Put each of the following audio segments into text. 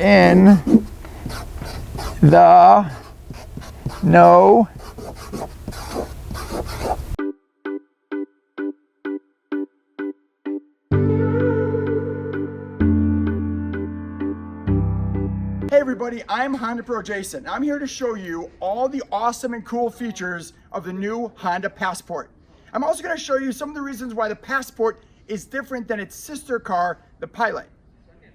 in the know. Hey everybody, I'm HondaPro Jason. I'm here to show you all the awesome and cool features of the new Honda Passport. I'm also going to show you some of the reasons why the Passport is different than its sister car, the Pilot.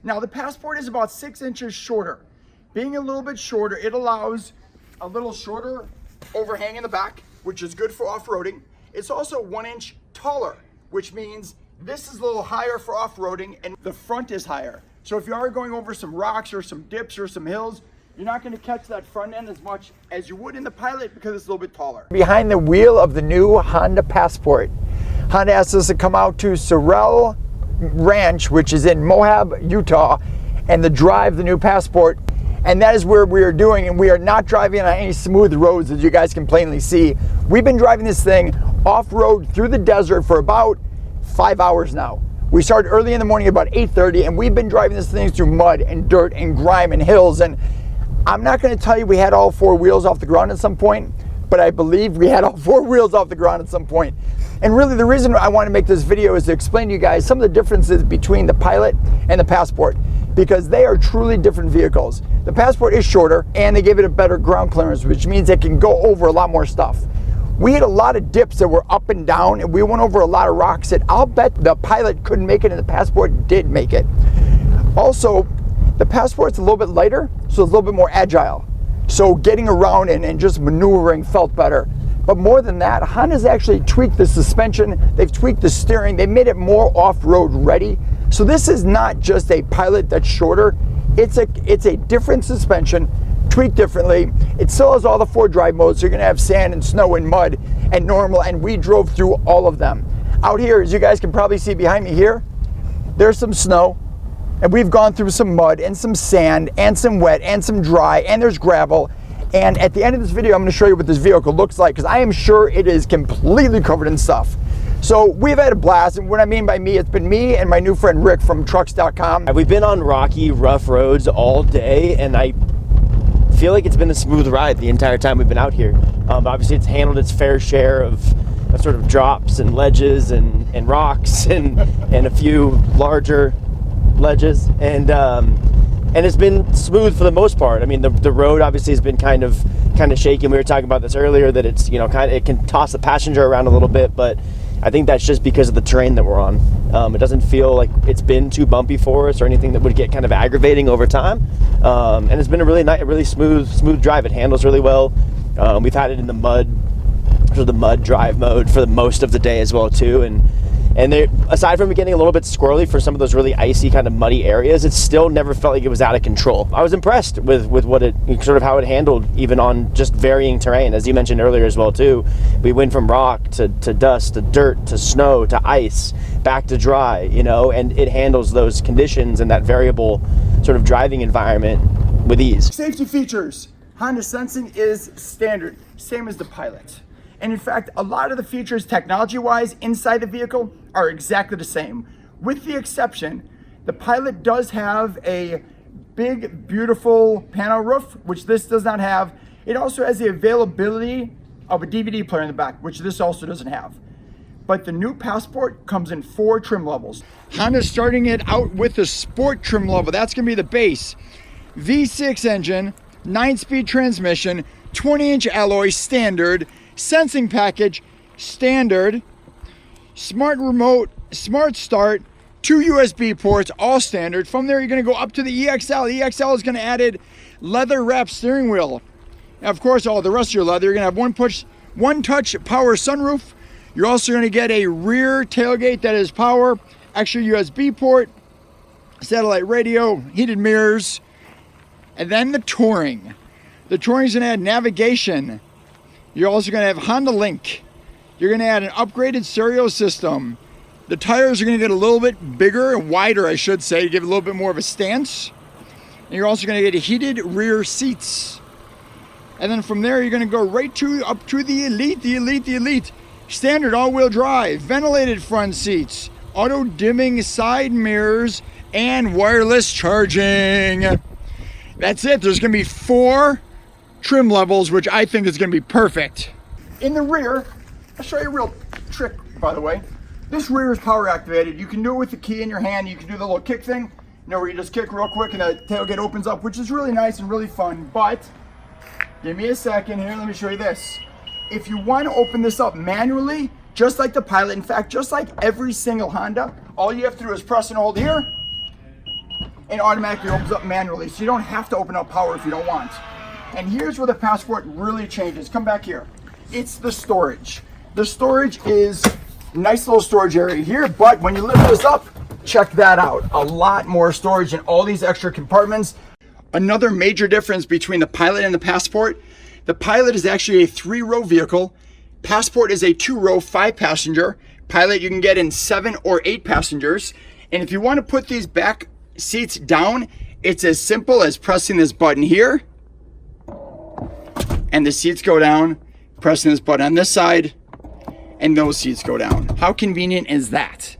Now the Passport is about 6 inches shorter. Being a little bit shorter, it allows a little shorter overhang in the back, which is good for off-roading. It's also 1 inch taller, which means this is a little higher for off-roading and the front is higher. So if you are going over some rocks or some dips or some hills, you're not going to catch that front end as much as you would in the Pilot because it's a little bit taller. Behind the wheel of the new Honda Passport, Honda asked us to come out to Sorrel Ranch, which is in Moab, Utah, and to drive the new Passport. And that is where we are doing, and we are not driving on any smooth roads, as you guys can plainly see. We've been driving this thing off-road through the desert for about 5 hours now. We started early in the morning about 8:30, and we've been driving this thing through mud and dirt and grime and hills. And I'm not going to tell you we had all 4 wheels off the ground at some point, but I believe we had all 4 wheels off the ground at some point. And really the reason I want to make this video is to explain to you guys some of the differences between the Pilot and the Passport, because they are truly different vehicles. The Passport is shorter, and they gave it a better ground clearance, which means it can go over a lot more stuff. We had a lot of dips that were up and down, and we went over a lot of rocks that I'll bet the Pilot couldn't make it, and the Passport did make it. Also, the Passport's a little bit lighter, so it's a little bit more agile. So getting around and just maneuvering felt better. But more than that, Honda's actually tweaked the suspension, they've tweaked the steering, they made it more off-road ready. So this is not just a Pilot that's shorter, it's a different suspension, tweaked differently. It still has all the 4 drive modes, so you're gonna have sand and snow and mud and normal, and we drove through all of them. Out here, as you guys can probably see behind me here, there's some snow, and we've gone through some mud and some sand and some wet and some dry, and there's gravel. And at the end of this video, I'm gonna show you what this vehicle looks like, because I am sure it is completely covered in stuff. So we've had a blast, and what I mean by me, it's been me and my new friend Rick from trucks.com. We've been on rocky, rough roads all day, and I feel like it's been a smooth ride the entire time we've been out here. Obviously it's handled its fair share of sort of drops and ledges and rocks and a few larger ledges, and it's been smooth for the most part. I mean, the road obviously has been kind of shaky. We were talking about this earlier, that it's, you know, it can toss the passenger around a little bit, but I think that's just because of the terrain that we're on. It doesn't feel like it's been too bumpy for us or anything that would get kind of aggravating over time. And it's been a really nice, really smooth drive. It handles really well. We've had it in the mud, sort of the mud drive mode for the most of the day as well too. And they, aside from it getting a little bit squirrely for some of those really icy kind of muddy areas, it still never felt like it was out of control. I was impressed with what it, sort of how it handled even on just varying terrain. As you mentioned earlier as well too, we went from rock to dust, to dirt, to snow, to ice, back to dry, you know, and it handles those conditions and that variable sort of driving environment with ease. Safety features. Honda sensing is standard, same as the Pilot. And in fact, a lot of the features technology-wise inside the vehicle are exactly the same. With the exception, the Pilot does have a big, beautiful panel roof, which this does not have. It also has the availability of a DVD player in the back, which this also doesn't have. But the new Passport comes in 4 trim levels. Honda's starting it out with the Sport trim level. That's gonna be the base. V6 engine, 9-speed transmission, 20-inch alloy standard, sensing package standard, smart remote, smart start, 2 USB ports, all standard. From there, you're going to go up to the EXL. The EXL is going to add leather wrapped steering wheel. And of course, all the rest of your leather. You're going to have one touch power sunroof. You're also going to get a rear tailgate that is power, extra USB port, satellite radio, heated mirrors, and then the Touring. The Touring is going to add navigation. You're also going to have Honda Link. You're going to add an upgraded stereo system. The tires are going to get a little bit bigger and wider, I should say, to give it a little bit more of a stance. And you're also going to get heated rear seats. And then from there, you're going to go right up to the Elite. Standard all-wheel drive, ventilated front seats, auto-dimming side mirrors, and wireless charging. That's it. There's gonna be 4 trim levels, which I think is gonna be perfect. In the rear, I'll show you a real trick, by the way. This rear is power activated. You can do it with the key in your hand. You can do the little kick thing, where you just kick real quick and the tailgate opens up, which is really nice and really fun. But give me a second here, let me show you this. If you want to open this up manually, just like the Pilot, in fact, just like every single Honda, all you have to do is press and hold here, and automatically opens up manually. So you don't have to open up power if you don't want. And here's where the Passport really changes. Come back here. It's the storage. The storage is a nice little storage area here, but when you lift this up, check that out. A lot more storage in all these extra compartments. Another major difference between the Pilot and the Passport, the Pilot is actually a 3-row vehicle. Passport is a 2-row 5-passenger. Pilot you can get in 7 or 8 passengers. And if you want to put these back seats down, it's as simple as pressing this button here, and the seats go down, pressing this button on this side, and those seats go down. How convenient is that?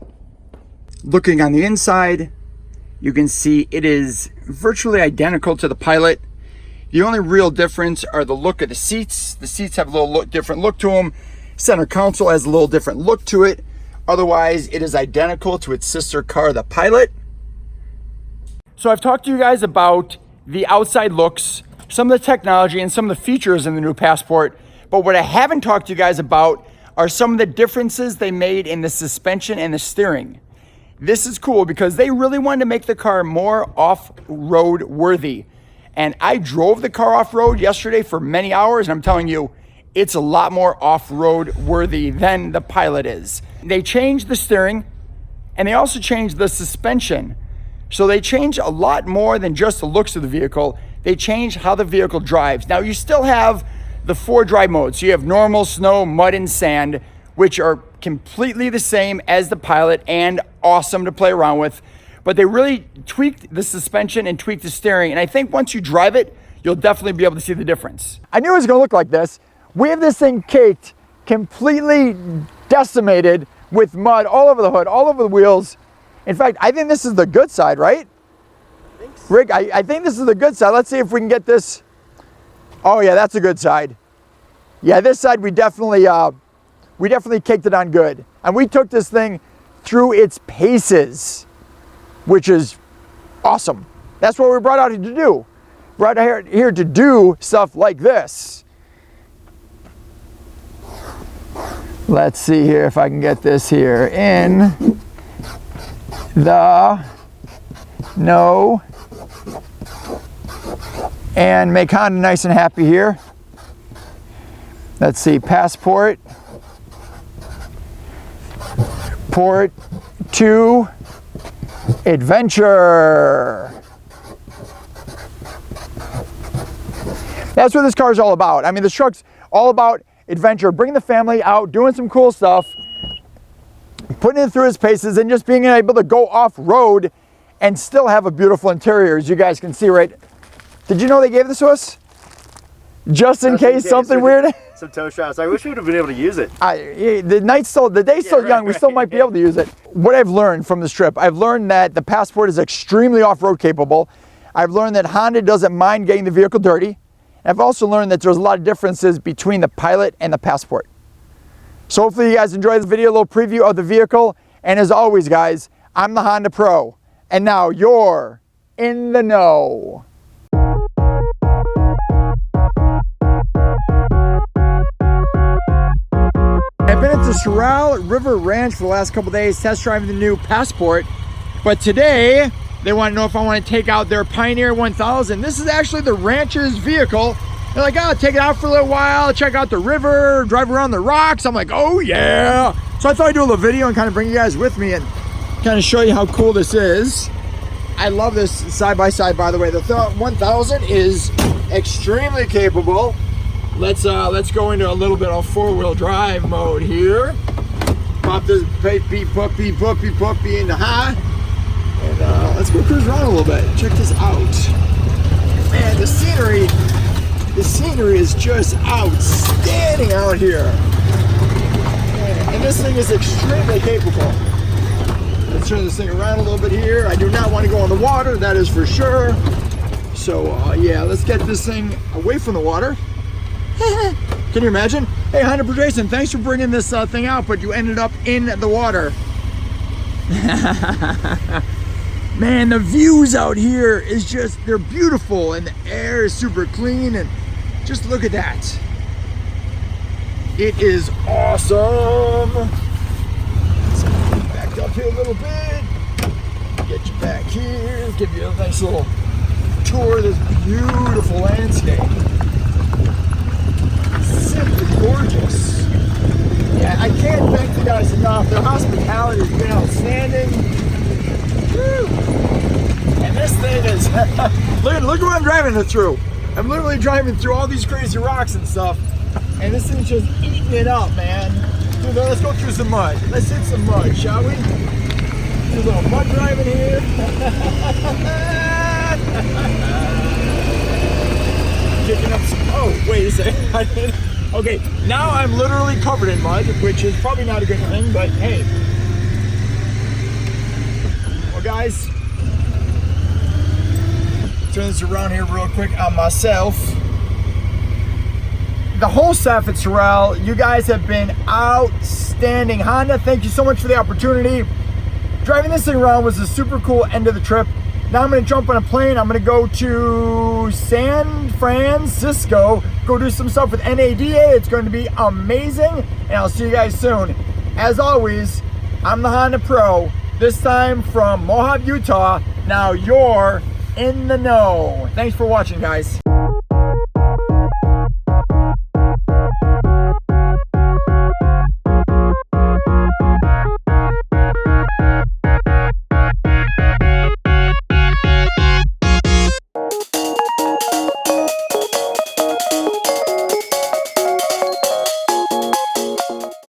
Looking on the inside, you can see it is virtually identical to the Pilot. The only real difference are the look of the seats. The seats have a little different look to them. Center console has a little different look to it. Otherwise, it is identical to its sister car, the Pilot. So I've talked to you guys about the outside looks, some of the technology, and some of the features in the new Passport. But what I haven't talked to you guys about are some of the differences they made in the suspension and the steering. This is cool because they really wanted to make the car more off-road worthy. And I drove the car off-road yesterday for many hours, and I'm telling you, it's a lot more off-road worthy than the Pilot is. They changed the steering, and they also changed the suspension. So they changed a lot more than just the looks of the vehicle. They changed how the vehicle drives. Now you still have the 4 drive modes. So you have normal, snow, mud, and sand, which are completely the same as the Pilot and awesome to play around with. But they really tweaked the suspension and tweaked the steering. And I think once you drive it, you'll definitely be able to see the difference. I knew it was gonna look like this. We have this thing caked, completely decimated with mud all over the hood, all over the wheels. In fact, I think this is the good side, right? Rick, I think this is the good side. Let's see if we can get this. Oh yeah, that's a good side. Yeah, this side we definitely caked it on good. And we took this thing through its paces, which is awesome. That's what we're brought out here to do. Brought out here to do stuff like this. Let's see here if I can get this here in the no and make Honda nice and happy here. Let's see, Passport, Port 2, Adventure. That's what this car is all about. I mean, this truck's all about adventure, bringing the family out, doing some cool stuff, putting it through its paces, and just being able to go off-road and still have a beautiful interior, as you guys can see right. Did you know they gave this to us? Just in case something weird. Some toe straps. I wish we would have been able to use it. The day's still young. We still might be able to use it. What I've learned from this trip, I've learned that the Passport is extremely off-road capable. I've learned that Honda doesn't mind getting the vehicle dirty. I've also learned that there's a lot of differences between the Pilot and the Passport. So hopefully you guys enjoyed the video, a little preview of the vehicle. And as always, guys, I'm the Honda Pro. And now you're in the know. I've been at the Sorrel River Ranch for the last couple days test driving the new Passport. But today, they want to know if I want to take out their Pioneer 1000. This is actually the ranch's vehicle. They're like, oh, take it out for a little while, check out the river, drive around the rocks. I'm like, oh yeah. So I thought I'd do a little video and kind of bring you guys with me and kind of show you how cool this is. I love this side by side, by the way. The 1000 is extremely capable. Let's go into a little bit of 4-wheel drive mode here. Pop this puppy into high. And let's go cruise around a little bit. Check this out. Man, the scenery is just outstanding out here. And this thing is extremely capable. Let's turn this thing around a little bit here. I do not want to go on the water, that is for sure. So yeah, let's get this thing away from the water. Can you imagine? Hey, HondaPro Jason, thanks for bringing this thing out, but you ended up in the water. Man, the views out here is just, they're beautiful, and the air is super clean, and just look at that. It is awesome. Let's back up here a little bit. Get you back here, give you a nice little tour of this beautiful landscape. Simply gorgeous. Yeah, I can't thank you guys enough. Their hospitality has been outstanding. Woo. And this thing is, look what I'm driving it through. I'm literally driving through all these crazy rocks and stuff, and this thing's just eating it up, man. Dude, let's go through some mud. Let's hit some mud, shall we? Do a little mud driving here. Kicking up some, oh, wait a second. Okay, now I'm literally covered in mud, which is probably not a good thing, but hey. Well, guys, turn this around here real quick on myself. The whole staff at Sorrel, you guys have been outstanding. Honda, thank you so much for the opportunity. Driving this thing around was a super cool end of the trip. Now I'm gonna jump on a plane. I'm gonna go to San Francisco, go do some stuff with NADA. It's going to be amazing, and I'll see you guys soon. As always, I'm the Honda Pro, this time from Moab, Utah. Now you're in the know. Thanks for watching, guys.